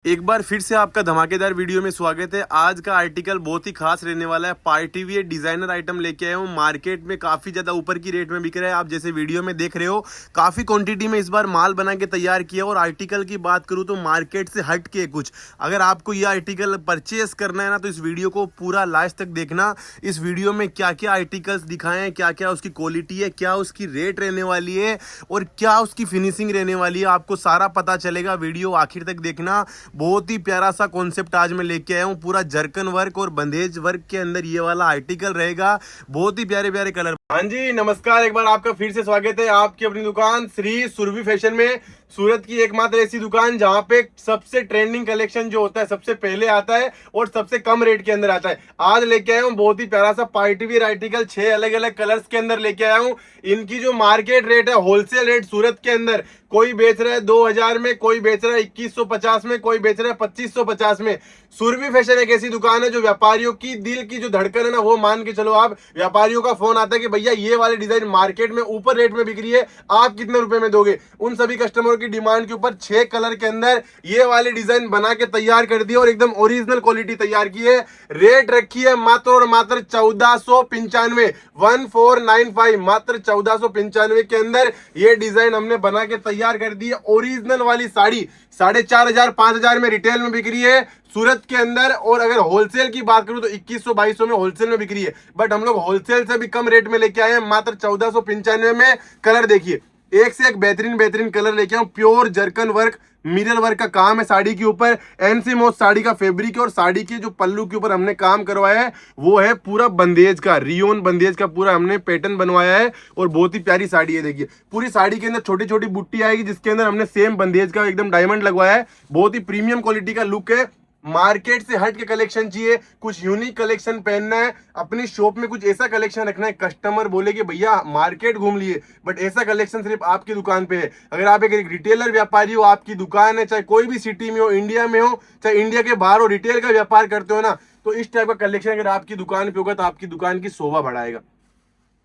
एक बार फिर से आपका धमाकेदार वीडियो में स्वागत है। आज का आर्टिकल बहुत ही खास रहने वाला है। पार्टी वियर डिजाइनर आइटम लेके आया हूँ। मार्केट में काफी ज्यादा ऊपर की रेट में बिक रहा है। आप जैसे वीडियो में देख रहे हो, काफी क्वांटिटी में इस बार माल बना के तैयार किया। और आर्टिकल की बात करूँ तो मार्केट से हट के कुछ, अगर आपको यह आर्टिकल परचेस करना है ना, तो इस वीडियो को पूरा लास्ट तक देखना। इस वीडियो में क्या क्या आर्टिकल्स दिखाए हैं, क्या क्या उसकी क्वालिटी है, क्या उसकी रेट रहने वाली है और क्या उसकी फिनिशिंग रहने वाली है, आपको सारा पता चलेगा। वीडियो आखिर तक देखना। बहुत ही प्यारा सा कॉन्सेप्ट आज मैं लेके आया हूँ। पूरा जरकन वर्क और बंदेज वर्क के अंदर ये वाला आर्टिकल रहेगा। बहुत ही प्यारे प्यारे कलर। हाँ जी, नमस्कार। एक बार आपका फिर से स्वागत है आपकी अपनी दुकान श्री सुरभि फैशन में। सूरत की एकमात्र ऐसी दुकान जहां पे सबसे ट्रेंडिंग कलेक्शन जो होता है सबसे पहले आता है और सबसे कम रेट के अंदर आता है। आज लेके आया हूँ बहुत ही प्यारा सा पार्टी वियर आर्टिकल, 6 अलग अलग कलर्स के अंदर लेके आया हूँ। इनकी जो मार्केट रेट है, होलसेल रेट सूरत के अंदर, कोई बेच रहा है 2000 में, कोई बेच रहा है 2150 में, कोई बेच रहा है 2550 में। सुरभि फैशन एक ऐसी दुकान है जो व्यापारियों की दिल की जो धड़कन है ना, वो मान के चलो आप। व्यापारियों का फोन आता है कि भैया ये वाली डिजाइन मार्केट में ऊपर रेट में बिक रही है, आप कितने रुपए में दोगे। उन सभी कस्टमरों की डिमांड के ऊपर 6 कलर के अंदर ये वाली डिजाइन बना के तैयार कर दी और एकदम ओरिजिनल क्वालिटी तैयार की है। रेट रखी है मात्र और मात्र 1495, 1495, मात्र 1495 के अंदर ये डिजाइन हमने बना के तैयार कर दी है। ओरिजिनल वाली साड़ी 4500 5000 में रिटेल में बिक रही है सूरत के अंदर। और अगर होलसेल की बात करूं तो 2100 2200 में होलसेल में बिक रही है। बट हम लोग होलसेल से भी कम रेट में लेके आए हैं, मात्र 1495 में। कलर देखिए, एक से एक बेहतरीन बेहतरीन कलर लेके आऊं। Pure zircon work, mirror work का काम है साड़ी के ऊपर। एनसी मोस साड़ी का फैब्रिक है और साड़ी के जो पल्लू के ऊपर हमने काम करवाया है वो है पूरा बंदेज का, रियोन बंदेज का पूरा हमने पैटर्न बनवाया है। और बहुत ही प्यारी साड़ी है। देखिए, पूरी साड़ी के अंदर छोटी छोटी बुट्टी आएगी जिसके अंदर हमने सेम बंदेज का एकदम डायमंड लगवाया है। बहुत ही प्रीमियम क्वालिटी का लुक है। मार्केट से हट के कलेक्शन चाहिए, कुछ यूनिक कलेक्शन पहनना है, अपनी शॉप में कुछ ऐसा कलेक्शन रखना है, कस्टमर बोले कि भैया मार्केट घूम लिए बट ऐसा कलेक्शन सिर्फ आपकी दुकान पे है। अगर आप एक रिटेलर व्यापारी हो, आपकी दुकान है, चाहे कोई भी सिटी में हो, इंडिया में हो, चाहे इंडिया के बाहर हो, रिटेल का व्यापार करते हो ना, तो इस टाइप का कलेक्शन अगर आपकी दुकान पे होगा तो आपकी दुकान की शोभा बढ़ाएगा।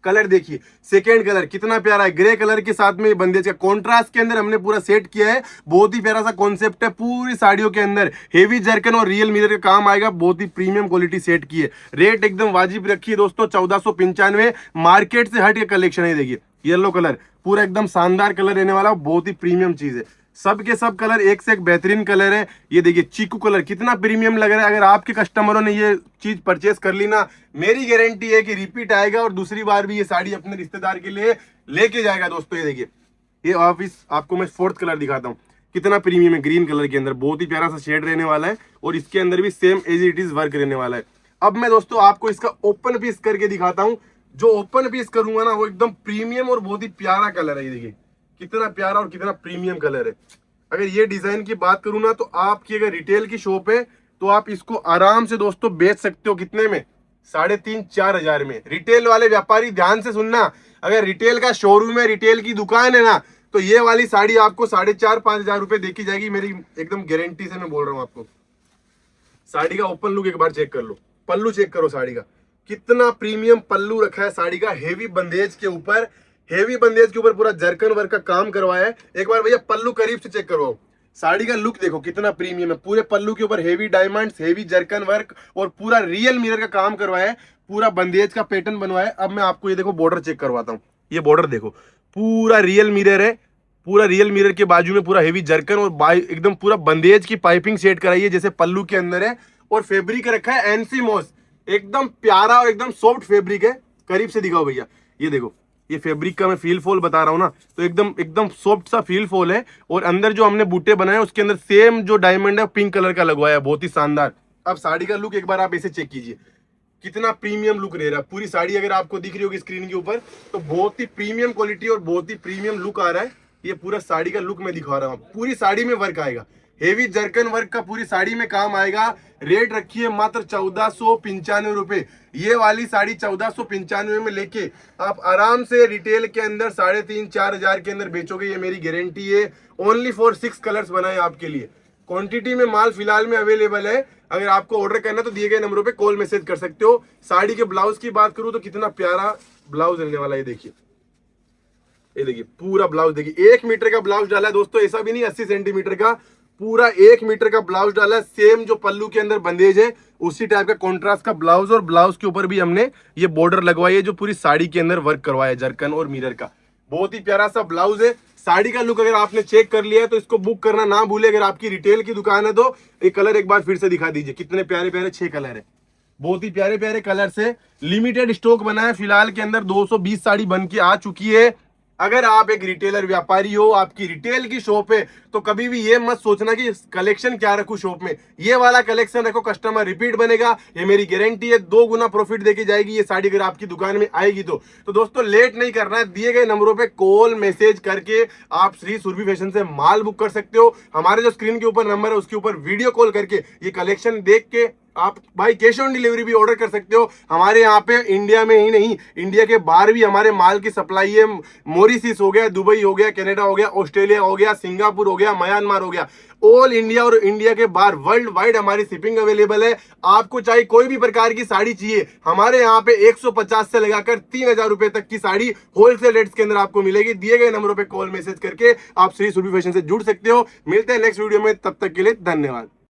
कलर देखिए, सेकेंड कलर कितना प्यारा है, ग्रे कलर के साथ में बंदेज का कॉन्ट्रास्ट के अंदर हमने पूरा सेट किया है। बहुत ही प्यारा सा कॉन्सेप्ट है। पूरी साड़ियों के अंदर हेवी जर्कन और रियल मिरर का काम आएगा। बहुत ही प्रीमियम क्वालिटी सेट की है। रेट एकदम वाजिब रखी है दोस्तों, 1495। मार्केट से हट के कलेक्शन है। देखिए, येलो कलर पूरा एकदम शानदार कलर रहने वाला, बहुत ही प्रीमियम चीज है। सब के सब कलर एक से एक बेहतरीन कलर है। ये देखिए, चीकू कलर कितना प्रीमियम लग रहा है। अगर आपके कस्टमरों ने ये चीज परचेस कर ली ना, मेरी गारंटी है कि रिपीट आएगा और दूसरी बार भी ये साड़ी अपने रिश्तेदार के लिए लेके जाएगा। दोस्तों ये देखिए, ये ऑफिस आपको मैं फोर्थ कलर दिखाता हूँ, कितना प्रीमियम है। ग्रीन कलर के अंदर बहुत ही प्यारा सा शेड रहने वाला है और इसके अंदर भी same as it is work रहने वाला है। अब मैं दोस्तों आपको इसका ओपन पीस करके दिखाता हूँ। जो ओपन पीस करूंगा ना, वो एकदम प्रीमियम और बहुत ही प्यारा कलर है। ये देखिए, कितना प्यारा और कितना प्रीमियम कलर है। अगर ये डिजाइन की बात करूं ना, तो आपकी अगर रिटेल की शॉप है तो आप इसको आराम से दोस्तों बेच सकते हो। कितने में? 3500-4000 में। रिटेल वाले व्यापारी ध्यान से सुनना, अगर रिटेल का शोरूम है, रिटेल की दुकान है ना, तो ये वाली साड़ी आपको 4500-5000 रुपए देखी जाएगी। मेरी एकदम गारंटी से मैं बोल रहा हूँ आपको। साड़ी का ओपन लुक एक बार चेक कर लो, पल्लू चेक करो साड़ी का, कितना प्रीमियम पल्लू रखा है साड़ी का। हेवी बंदेज के ऊपर, हेवी बंदेज के ऊपर पूरा जरकन वर्क का काम करवाया है। एक बार भैया पल्लू करीब से चेक करो, साड़ी का लुक देखो कितना प्रीमियम है। पूरे पल्लू के ऊपर heavy diamonds, heavy zircon work और पूरा रियल मिरर का काम करवाया है। पूरा बंदेज का पैटर्न बनवाया है। अब मैं आपको ये देखो बॉर्डर चेक करवाता हूँ। ये बॉर्डर देखो, पूरा रियल मिरर है। पूरा रियल मिरर के बाजू में पूरा हेवी जरकन और एकदम पूरा बंदेज की पाइपिंग सेट कराई है जैसे पल्लू के अंदर है। और फैब्रिक रखा है एनसी मॉस, एकदम प्यारा और एकदम सॉफ्ट फैब्रिक है। करीब से दिखाओ भैया, ये देखो, ये फैब्रिक का मैं फील फॉल बता रहा हूँ ना, तो एकदम एकदम सॉफ्ट सा फील फॉल है। और अंदर जो हमने बूटे बनाए उसके अंदर सेम जो डायमंड है पिंक कलर का लगवाया है, बहुत ही शानदार। अब साड़ी का लुक एक बार आप ऐसे चेक कीजिए, कितना प्रीमियम लुक रह रहा है। पूरी साड़ी अगर आपको दिख रही होगी स्क्रीन के ऊपर, तो बहुत ही प्रीमियम क्वालिटी और बहुत ही प्रीमियम लुक आ रहा है। ये पूरा साड़ी का लुक मैं दिखा रहा हूँ। पूरी साड़ी में वर्क आएगा, हेवी जरकन वर्क का पूरी साड़ी में काम आएगा। रेट रखी है मात्र 1495 रुपए। ये वाली साड़ी 1495 में लेके आप आराम से रिटेल के अंदर 3500-4000 के अंदर बेचोगे, ये मेरी गारंटी है। ओनली फॉर 6 कलर्स बनाए आपके लिए। क्वांटिटी में माल फिलहाल में अवेलेबल है। अगर आपको ऑर्डर करना है तो दिए गए नंबरों पे कॉल मैसेज कर सकते हो। साड़ी के ब्लाउज की बात करूं तो कितना प्यारा ब्लाउज रहने वाला है। देखिए, ये देखिए पूरा ब्लाउज देखिए, 1 मीटर का ब्लाउज डाला है दोस्तों, ऐसा भी नहीं 80 सेंटीमीटर का। पूरा 1 मीटर का ब्लाउज डाला है, सेम जो पल्लू के अंदर बंदेज है उसी टाइप का कॉन्ट्रास्ट का ब्लाउज, और ब्लाउज के ऊपर भी हमने ये बॉर्डर लगवाई है जो पूरी साड़ी के अंदर वर्क करवाया है जरकन और मिरर का। बहुत ही प्यारा सा ब्लाउज है। साड़ी का लुक अगर आपने चेक कर लिया है तो इसको बुक करना ना भूले। अगर आपकी रिटेल की दुकान है तो ये कलर एक बार फिर से दिखा दीजिए, कितने प्यारे प्यारे 6 कलर है, बहुत ही प्यारे प्यारे कलर से। लिमिटेड स्टॉक बना है फिलहाल के अंदर, 220 साड़ी बन के आ चुकी है। अगर आप एक रिटेलर व्यापारी हो, आपकी रिटेल की शॉप है, तो कभी भी ये मत सोचना कि कलेक्शन क्या रखूं शॉप में, ये वाला कलेक्शन रखो, कस्टमर रिपीट बनेगा, ये मेरी गारंटी है। 2 गुना प्रॉफिट देके जाएगी ये साड़ी अगर आपकी दुकान में आएगी तो दोस्तों लेट नहीं करना है, दिए गए नंबरों पे कॉल मैसेज करके आप श्री सुरभि फैशन से माल बुक कर सकते हो। हमारे जो स्क्रीन के ऊपर नंबर है उसके ऊपर वीडियो कॉल करके ये कलेक्शन देख के आप भाई कैश ऑन डिलीवरी भी ऑर्डर कर सकते हो। हमारे यहाँ पे इंडिया में ही नहीं, इंडिया के बाहर भी हमारे माल की सप्लाई है। मॉरिशस हो गया, दुबई हो गया, कनाडा हो गया, ऑस्ट्रेलिया हो गया, सिंगापुर हो गया, म्यांमार हो गया, ऑल इंडिया और इंडिया के बाहर वर्ल्ड वाइड हमारी शिपिंग अवेलेबल है। आपको चाहे कोई भी प्रकार की साड़ी चाहिए, हमारे यहाँ पे 150 से लगाकर 3000 रुपए तक की साड़ी होलसेल रेट्स के अंदर आपको मिलेगी। दिए गए नंबरों पे कॉल मैसेज करके आप श्री सुरभि फैशन से जुड़ सकते हो। मिलते हैं नेक्स्ट वीडियो में, तब तक के लिए धन्यवाद।